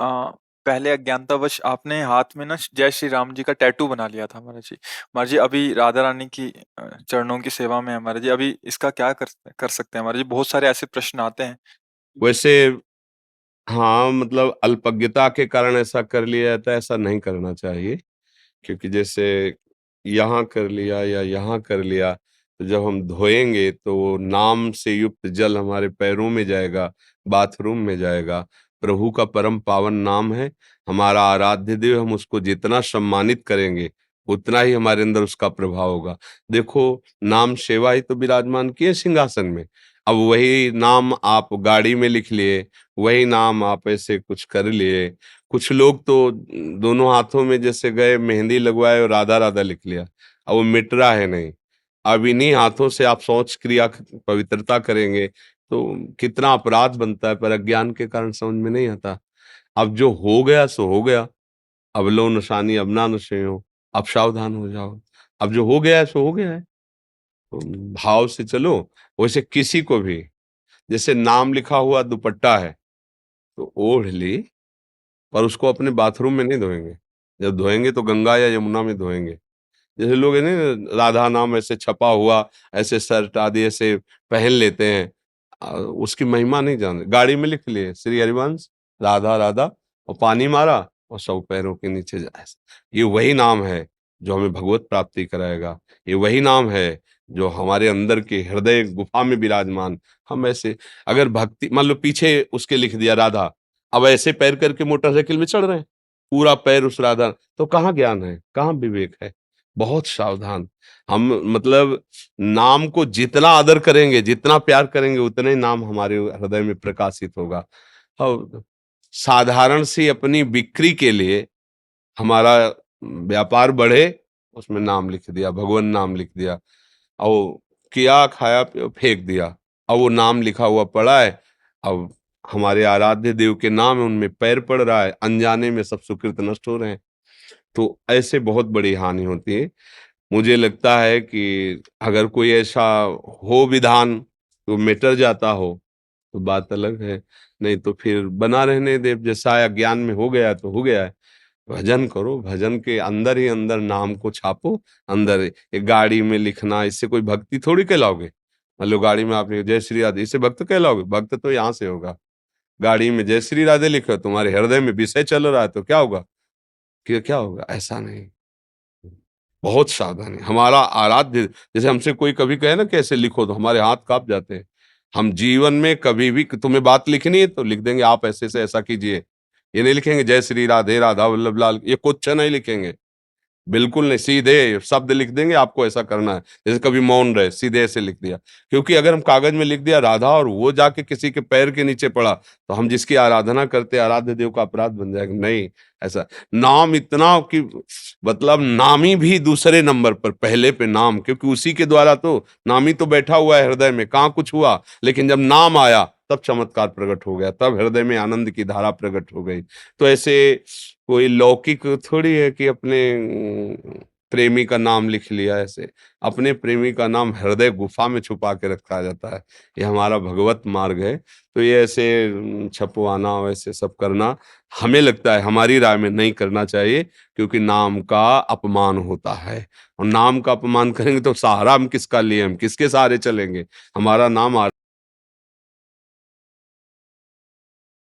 आ, पहले अज्ञानतावश आपने हाथ में ना जय श्री राम जी का टैटू बना लिया था महाराज जी अभी राधा रानी की चरणों की सेवा में है महाराज जी। अभी इसका क्या कर सकते हैं महाराज जी? बहुत सारे ऐसे प्रश्न आते हैं। वैसे हाँ, मतलब अल्पज्ञता के कारण ऐसा कर लिया जाता है, ऐसा नहीं करना चाहिए। क्योंकि जैसे यहाँ कर लिया या यहाँ कर लिया, तो जब हम धोएंगे तो वो नाम से युक्त जल हमारे पैरों में जाएगा, बाथरूम में जाएगा। प्रभु का परम पावन नाम है, हमारा आराध्य देव। हम उसको जितना सम्मानित करेंगे उतना ही हमारे अंदर उसका प्रभाव होगा। देखो, नाम सेवा ही तो विराजमान किए सिंहासन में। अब वही नाम आप गाड़ी में लिख लिए, वही नाम आप ऐसे कुछ कर लिए। कुछ लोग तो दोनों हाथों में जैसे गए, मेहंदी लगवाए और राधा राधा लिख लिया। अब वो मिट रहा है नहीं। अब इन्हीं हाथों से आप शौच क्रिया पवित्रता करेंगे तो कितना अपराध बनता है, पर अज्ञान के कारण समझ में नहीं आता। अब जो हो गया सो हो गया। अब लो नशानी अब ना नशे हो, अब सावधान हो जाओ। अब जो हो गया है सो हो गया है, तो भाव से चलो। वैसे किसी को भी, जैसे नाम लिखा हुआ दुपट्टा है तो ओढ़ ली, पर उसको अपने बाथरूम में नहीं धोएंगे। जब धोएंगे तो गंगा या यमुना में धोएंगे। जैसे लोग है ना, राधा नाम ऐसे छपा हुआ, ऐसे शर्ट आदि ऐसे पहन लेते हैं। उसकी महिमा नहीं जानते। गाड़ी में लिख लिए श्री हरिवंश राधा राधा, और पानी मारा और सब पैरों के नीचे जाए। ये वही नाम है जो हमें भगवत प्राप्ति कराएगा। ये वही नाम है जो हमारे अंदर के हृदय गुफा में विराजमान। हम ऐसे अगर भक्ति मान लो पीछे उसके लिख दिया राधा, अब ऐसे पैर करके मोटरसाइकिल में चढ़ रहे हैं, पूरा पैर उस राधा, तो कहाँ ज्ञान है, कहाँ विवेक है? बहुत सावधान। हम मतलब नाम को जितना आदर करेंगे, जितना प्यार करेंगे, उतने ही नाम हमारे हृदय में प्रकाशित होगा। और साधारण सी अपनी बिक्री के लिए हमारा व्यापार बढ़े, उसमें नाम लिख दिया, भगवान नाम लिख दिया, और किया खाया फेंक दिया। अब वो नाम लिखा हुआ पड़ा है, अब हमारे आराध्य देव के नाम है, उनमें पैर पड़ रहा है, अनजाने में सब सुकृत नष्ट हो रहे हैं। तो ऐसे बहुत बड़ी हानि होती है। मुझे लगता है कि अगर कोई ऐसा हो विधान तो मिटर जाता हो तो बात अलग है, नहीं तो फिर बना रहने दे। जैसा अज्ञान में हो गया तो हो गया है। भजन करो, भजन के अंदर ही अंदर नाम को छापो। अंदर एक गाड़ी में लिखना, इससे कोई भक्ति थोड़ी कहलाओगे। मान लो गाड़ी में आपने जय श्री राधे, इससे भक्त कहलाओगे? भक्त तो यहाँ से होगा। गाड़ी में जय श्री राधे लिखो, तुम्हारे हृदय में विषय चल रहा है तो क्या होगा? क्या होगा? ऐसा नहीं। बहुत सावधानी। हमारा आराध्य, जैसे हमसे कोई कभी कहे ना कैसे लिखो, तो हमारे हाथ कांप जाते हैं। हम जीवन में कभी भी तुम्हें बात लिखनी है तो लिख देंगे आप ऐसे से ऐसा कीजिए। ये नहीं लिखेंगे जय श्री राधे राधा वल्लभ लाल, ये कुछ नहीं लिखेंगे। बिल्कुल नहीं, सीधे शब्द लिख देंगे आपको ऐसा करना है। जैसे कभी मौन रहे, सीधे ऐसे लिख दिया। क्योंकि अगर हम कागज में लिख दिया राधा और वो जाके किसी के पैर के नीचे पड़ा, तो हम जिसकी आराधना करते आराध्य देव का अपराध बन जाएगा। नहीं, ऐसा नाम इतना कि मतलब नामी भी दूसरे नंबर पर, पहले पे नाम, क्योंकि उसी के द्वारा तो नामी तो बैठा हुआ है हृदय में, कहाँ कुछ हुआ, लेकिन जब नाम आया तब चमत्कार प्रकट हो गया, तब हृदय में आनंद की धारा प्रकट हो गई। तो ऐसे कोई लौकिक थोड़ी है कि अपने प्रेमी का नाम लिख लिया ऐसे। अपने प्रेमी का नाम हृदय गुफा में छुपा के रखा जाता है। ये हमारा भगवत मार्ग है। तो ये ऐसे छपवाना वैसे सब करना, हमें लगता है, हमारी राय में नहीं करना चाहिए। क्योंकि नाम का अपमान होता है, और नाम का अपमान करेंगे तो सहारा हम किसका लिए, हम किसके सहारे चलेंगे? हमारा नाम